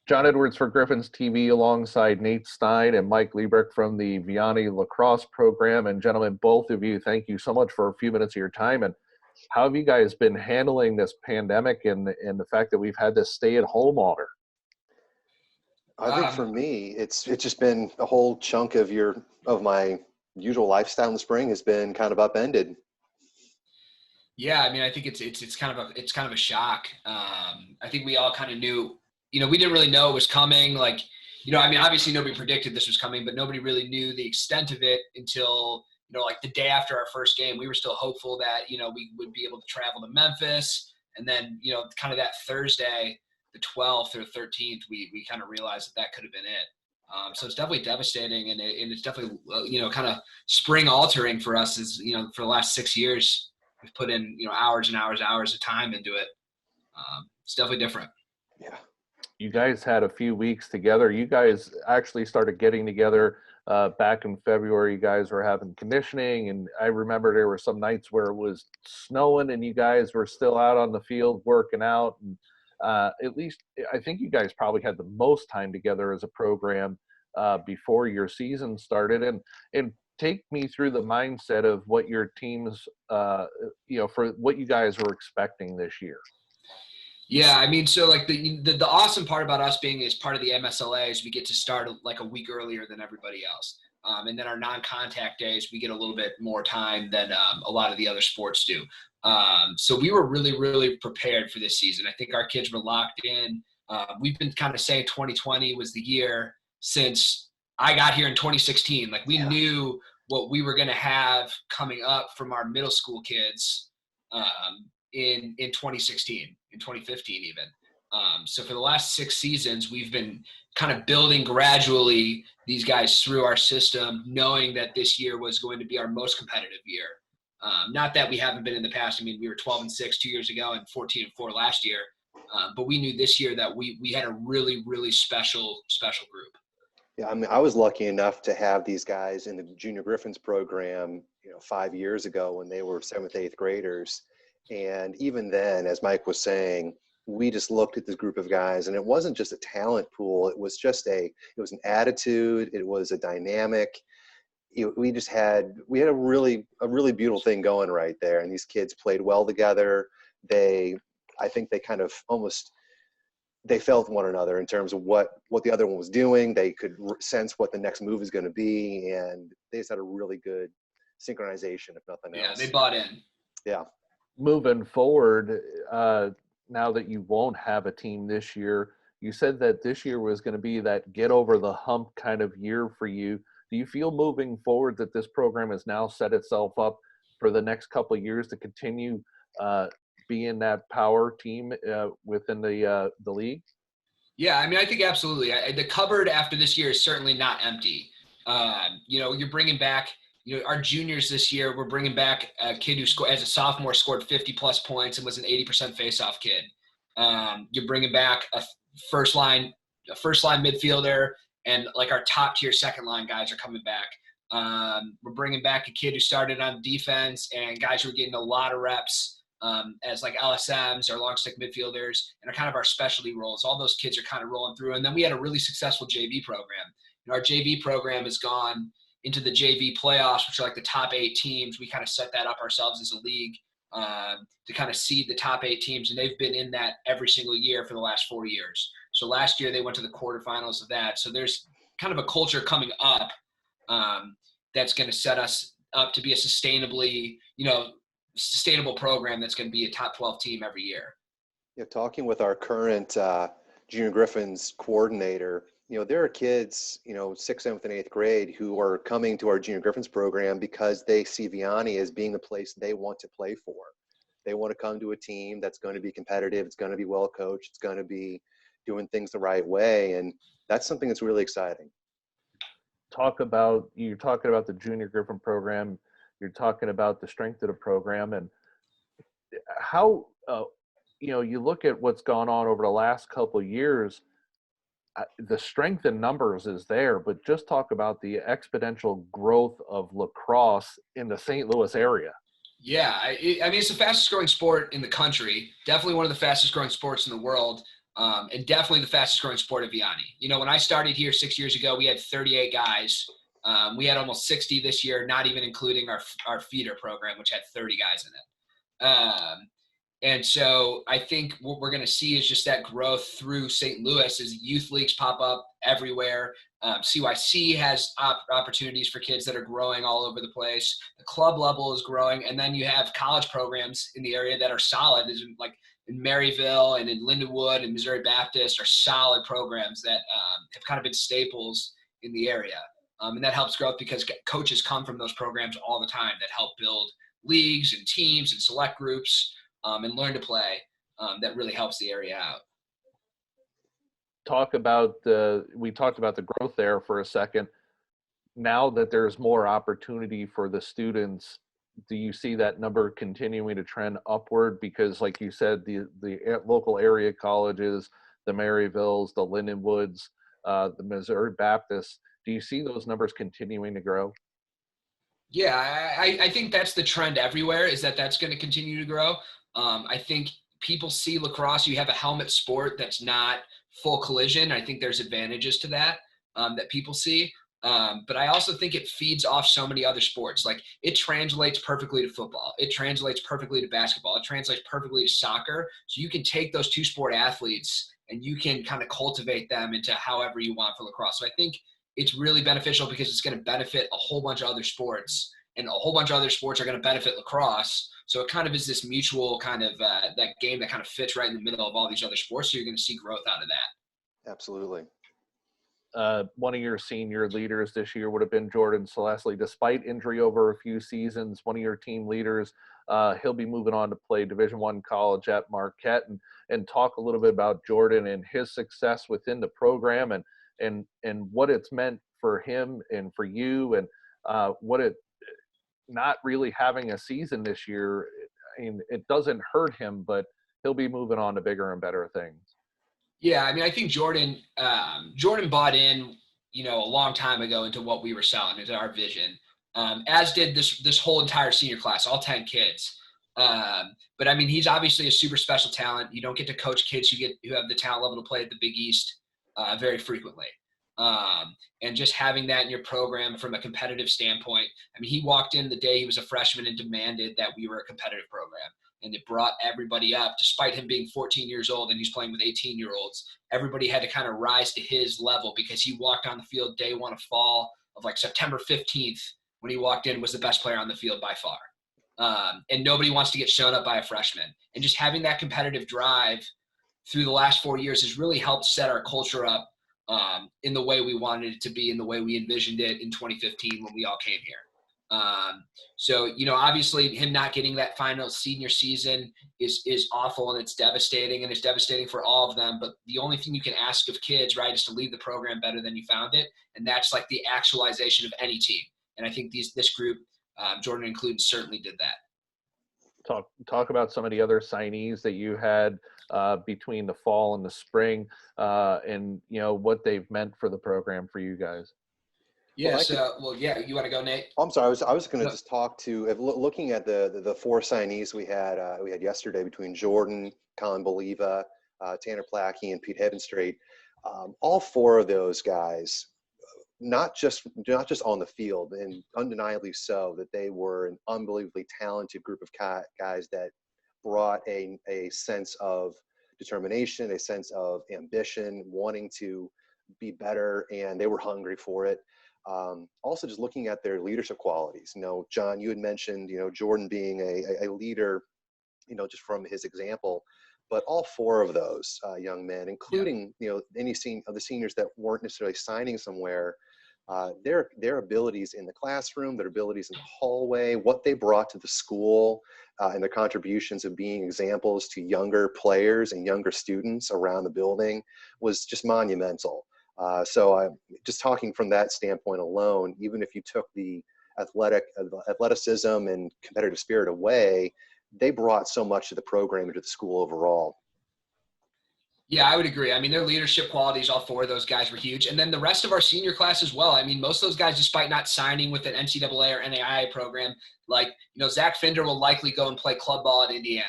John Edwards for Griffin's TV alongside Nate Stein and Mike Liebreich from the Vianney Lacrosse program. And gentlemen, both of you, thank you so much for a few minutes of your time. And how have you guys been handling this pandemic and the fact that we've had this stay-at-home order? I think for me, it's just been a whole chunk of my usual lifestyle in the spring has been kind of upended. Yeah, I mean, I think it's kind of a shock. I think we all kind of knew, we didn't really know it was coming. Like, I mean, obviously nobody predicted this was coming, but nobody really knew the extent of it until, like the day after our first game. We were still hopeful that, we would be able to travel to Memphis. And then, kind of that Thursday, the 12th or 13th, we kind of realized that could have been it. So it's definitely devastating, and it's definitely, kind of spring altering for us as, for the last 6 years. We've put in, hours and hours of time into it. It's definitely different. Yeah. You guys had a few weeks together. You guys actually started getting together back in February. You guys were having conditioning, and I remember there were some nights where it was snowing and you guys were still out on the field working out. And at least I think you guys probably had the most time together as a program before your season started. And take me through the mindset of what your teams, for what you guys were expecting this year. Yeah, I mean, so like the awesome part about us being as part of the MSLA is we get to start like a week earlier than everybody else. And then our non-contact days, we get a little bit more time than a lot of the other sports do. So we were really, really prepared for this season. I think our kids were locked in. We've been kind of saying 2020 was the year since I got here in 2016. Like we knew what we were going to have coming up from our middle school kids in 2016, in 2015 even. So for the last 6 seasons, we've been kind of building gradually these guys through our system, knowing that this year was going to be our most competitive year. Not that we haven't been in the past. I mean, we were 12-6 2 years ago and 14-4 last year. But we knew this year that we had a really, really special group. Yeah, I mean, I was lucky enough to have these guys in the Junior Griffins program, 5 years ago when they were 7th, 8th graders. And even then, as Mike was saying, we just looked at this group of guys, and it wasn't just a talent pool. It was just it was an attitude. It was a dynamic. We had a really beautiful thing going right there. And these kids played well together. I think they kind of they felt one another in terms of what the other one was doing. They could sense what the next move is going to be. And they just had a really good synchronization, if nothing else. Yeah, they bought in. Yeah. Moving forward, now that you won't have a team this year, you said that this year was going to be that get over the hump kind of year for you. Do you feel moving forward that this program has now set itself up for the next couple of years to continue being that power team within the league? Yeah, I mean, I think absolutely. The cupboard after this year is certainly not empty. You're bringing back – our juniors this year, we're bringing back a kid who as a sophomore scored 50-plus points and was an 80% face-off kid. You're bringing back a first line midfielder, and like our top-tier second-line guys are coming back. We're bringing back a kid who started on defense and guys who are getting a lot of reps as like LSMs or long-stick midfielders and are kind of our specialty roles. All those kids are kind of rolling through. And then we had a really successful JV program. Our JV program has gone into the JV playoffs, which are like the top 8 teams. We kind of set that up ourselves as a league to kind of seed the top 8 teams, and they've been in that every single year for the last 4 years. So last year they went to the quarterfinals of that. So there's kind of a culture coming up that's going to set us up to be a sustainable program that's going to be a top 12 team every year. Yeah, talking with our current Junior Griffins coordinator, there are kids, 6th, 7th, and 8th grade who are coming to our Junior Griffins program because they see Vianney as being the place they want to play for. They want to come to a team that's going to be competitive. It's going to be well coached. It's going to be doing things the right way. And that's something that's really exciting. You're talking about the Junior Griffin program. You're talking about the strength of the program and how, you look at what's gone on over the last couple of years. The strength in numbers is there, but just talk about the exponential growth of lacrosse in the St. Louis area. Yeah, I mean, it's the fastest growing sport in the country. Definitely one of the fastest growing sports in the world. and definitely the fastest growing sport at Vianney. You know, when I started here 6 years ago, we had 38 guys. We had almost 60 this year, not even including our feeder program, which had 30 guys in it. And so I think what we're going to see is just that growth through St. Louis as youth leagues pop up everywhere. CYC has opportunities for kids that are growing all over the place. The club level is growing. And then you have college programs in the area that are solid, like in Maryville and in Lindenwood and Missouri Baptist are solid programs that have kind of been staples in the area. And that helps growth because coaches come from those programs all the time that help build leagues and teams and select groups and learn to play. That really helps the area out. We talked about the growth there for a second. Now that there's more opportunity for the students, do you see that number continuing to trend upward? Because like you said, the local area colleges, the Maryvilles, the Lindenwoods, the Missouri Baptists, do you see those numbers continuing to grow? Yeah, I think that's the trend everywhere, is that's going to continue to grow. I think people see lacrosse, you have a helmet sport that's not full collision. I think there's advantages to that that people see. But I also think it feeds off so many other sports. Like it translates perfectly to football. It translates perfectly to basketball. It translates perfectly to soccer. So you can take those two sport athletes and you can kind of cultivate them into however you want for lacrosse. So I think it's really beneficial because it's going to benefit a whole bunch of other sports, and a whole bunch of other sports are going to benefit lacrosse. So it kind of is this mutual kind of that game that kind of fits right in the middle of all these other sports. So you're going to see growth out of that. Absolutely. One of your senior leaders this year would have been Jordan Celestley. Despite injury over a few seasons, one of your team leaders, he'll be moving on to play Division I college at Marquette, and talk a little bit about Jordan and his success within the program and what it's meant for him and for you, and what it not really having a season this year. I mean, it doesn't hurt him, but he'll be moving on to bigger and better things. Yeah, I mean, I think Jordan bought in, a long time ago into what we were selling, into our vision, as did this whole entire senior class, all 10 kids. But I mean, he's obviously a super special talent. You don't get to coach kids who have the talent level to play at the Big East very frequently. And just having that in your program from a competitive standpoint. I mean, he walked in the day he was a freshman and demanded that we were a competitive program. And it brought everybody up, despite him being 14 years old and he's playing with 18-year-olds. Everybody had to kind of rise to his level because he walked on the field day one of fall of like September 15th when he walked in, was the best player on the field by far. And nobody wants to get shown up by a freshman. And just having that competitive drive through the last 4 years has really helped set our culture up in the way we wanted it to be, in the way we envisioned it in 2015 when we all came here. So, obviously him not getting that final senior season is awful, and it's devastating for all of them. But the only thing you can ask of kids, right, is to leave the program better than you found it. And that's like the actualization of any team. And I think this group, Jordan included, certainly did that. Talk about some of the other signees that you had between the fall and the spring, and what they've meant for the program for you guys. Yeah. You want to go, Nate? I'm sorry. I was going to just talk to, looking at the four signees we had yesterday between Jordan, Colin Believa, Tanner Plackey, and Pete Heavenstraight. All four of those guys, not just on the field, and undeniably so, that they were an unbelievably talented group of guys that brought a sense of determination, a sense of ambition, wanting to be better, and they were hungry for it. Also, just looking at their leadership qualities. John, you had mentioned, Jordan being a leader, just from his example. But all four of those young men, including any of the seniors that weren't necessarily signing somewhere, their abilities in the classroom, their abilities in the hallway, what they brought to the school, and their contributions of being examples to younger players and younger students around the building was just monumental. So just talking from that standpoint alone, even if you took the athleticism and competitive spirit away, they brought so much to the program and to the school overall. Yeah, I would agree. I mean, their leadership qualities, all four of those guys were huge. And then the rest of our senior class as well. I mean, most of those guys, despite not signing with an NCAA or NAIA program, like, Zach Finder will likely go and play club ball at Indiana.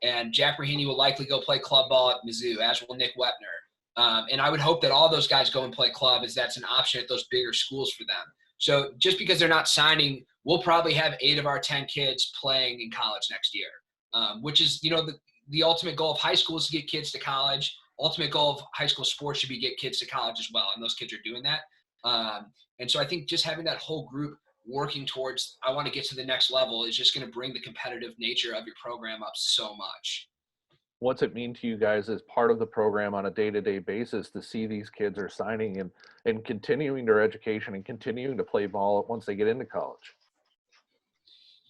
And Jack Raheny will likely go play club ball at Mizzou, as will Nick Wepner. And I would hope that all those guys go and play club, as that's an option at those bigger schools for them. So just because they're not signing, we'll probably have 8 of our 10 kids playing in college next year, which is, the ultimate goal of high school is to get kids to college. Ultimate goal of high school sports should be get kids to college as well, and those kids are doing that. And so I think just having that whole group working towards, I want to get to the next level, is just going to bring the competitive nature of your program up so much. What's it mean to you guys as part of the program on a day-to-day basis to see these kids are signing and continuing their education and continuing to play ball once they get into college?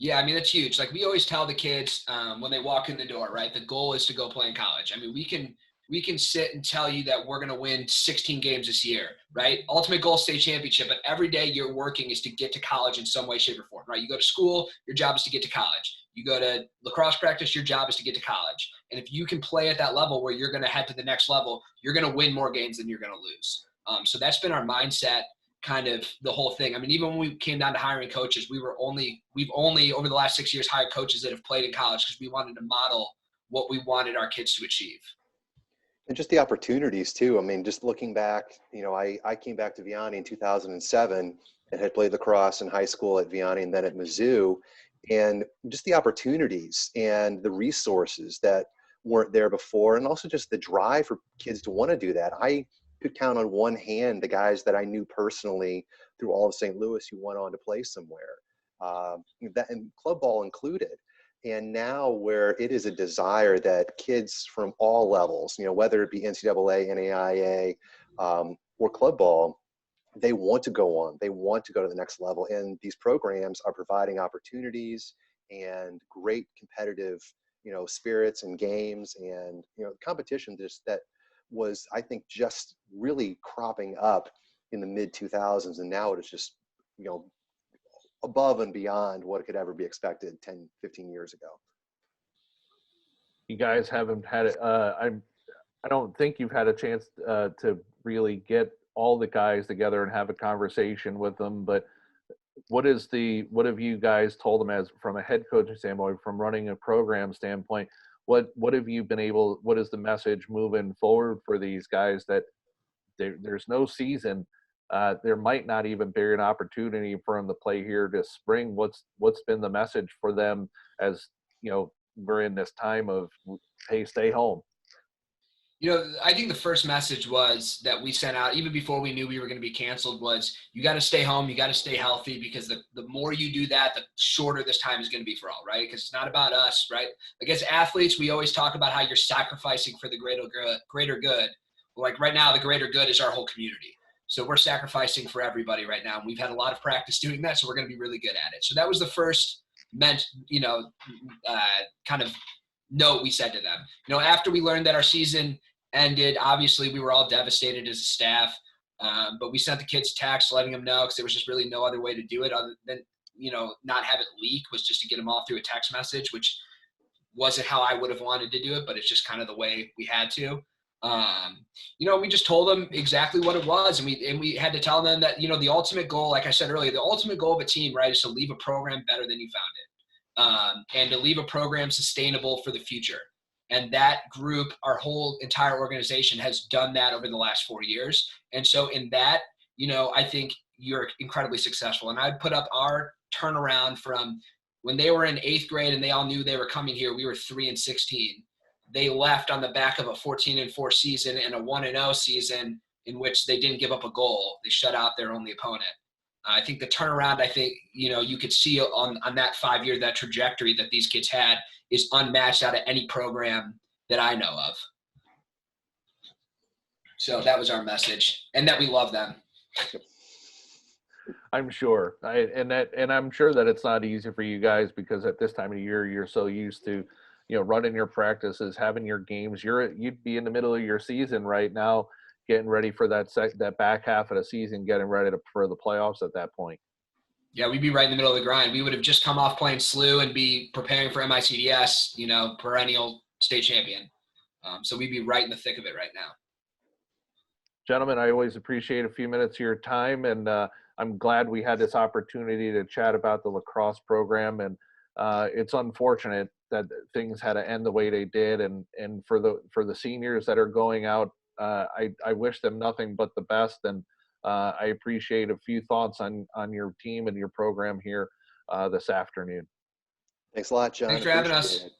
Yeah, I mean, that's huge. Like we always tell the kids when they walk in the door, right? The goal is to go play in college. I mean, we can sit and tell you that we're going to win 16 games this year, right? Ultimate goal, state championship. But every day you're working is to get to college in some way, shape, or form, right? You go to school, your job is to get to college. You go to lacrosse practice, your job is to get to college. And if you can play at that level where you're going to head to the next level, you're going to win more games than you're going to lose. So that's been our mindset, kind of the whole thing. I mean, even when we came down to hiring coaches, we've only over the last 6 years hired coaches that have played in college because we wanted to model what we wanted our kids to achieve. And just the opportunities too. I mean, just looking back, I came back to Vianney in 2007 and had played lacrosse in high school at Vianney and then at Mizzou. And just the opportunities and the resources that weren't there before, and also just the drive for kids to want to do that. I could count on one hand the guys that I knew personally through all of St. Louis who went on to play somewhere, that and club ball included. And now where it is a desire that kids from all levels, whether it be NCAA, NAIA, or club ball, they want to go on. They want to go to the next level. And these programs are providing opportunities and great competitive, spirits and games and, competition just that was, I think, just really cropping up in the mid 2000s. And now it is just, above and beyond what could ever be expected 10, 15 years ago. You guys haven't had it. I don't think you've had a chance to really get all the guys together and have a conversation with them. But what have you guys told them as from a head coaching standpoint, from running a program standpoint? What have you been able? What is the message moving forward for these guys that there's no season? There might not even be an opportunity for them to play here this spring. What's been the message for them as we're in this time of, hey, stay home? I think the first message was that we sent out even before we knew we were going to be canceled was you got to stay home, you got to stay healthy, because the more you do that, the shorter this time is going to be for all, right? Because it's not about us, right? Like as athletes, we always talk about how you're sacrificing for the greater good. Like right now, the greater good is our whole community. So we're sacrificing for everybody right now. And we've had a lot of practice doing that, so we're going to be really good at it. So that was the first kind of note we said to them. After we learned that our season ended, obviously we were all devastated as a staff, but we sent the kids a text letting them know, because there was just really no other way to do it other than, not have it leak, was just to get them all through a text message, which wasn't how I would have wanted to do it, but it's just kind of the way we had to. We just told them exactly what it was. And we had to tell them that, the ultimate goal, like I said earlier, the ultimate goal of a team, right, is to leave a program better than you found it, and to leave a program sustainable for the future. And that group, our whole entire organization, has done that over the last 4 years. And so in that, I think you're incredibly successful. And I'd put up our turnaround from when they were in 8th grade and they all knew they were coming here. We were 3-16. They left on the back of a 14-4 season and a 1-0 season in which they didn't give up a goal. They shut out their only opponent. I think the turnaround, you could see on that 5 year, that trajectory that these kids had is unmatched out of any program that I know of. So that was our message, and that we love them. I'm sure. And I'm sure that it's not easy for you guys, because at this time of year, you're so used to, running your practices, having your games. You'd be in the middle of your season right now, getting ready for that back half of the season, getting ready for the playoffs at that point. Yeah, we'd be right in the middle of the grind. We would have just come off playing SLU and be preparing for MICDS, perennial state champion. So we'd be right in the thick of it right now. Gentlemen, I always appreciate a few minutes of your time, and I'm glad we had this opportunity to chat about the lacrosse program. And it's unfortunate that things had to end the way they did. And for the seniors that are going out, I wish them nothing but the best. And I appreciate a few thoughts on your team and your program here this afternoon. Thanks a lot, John. Thanks for having Appreciate us. it.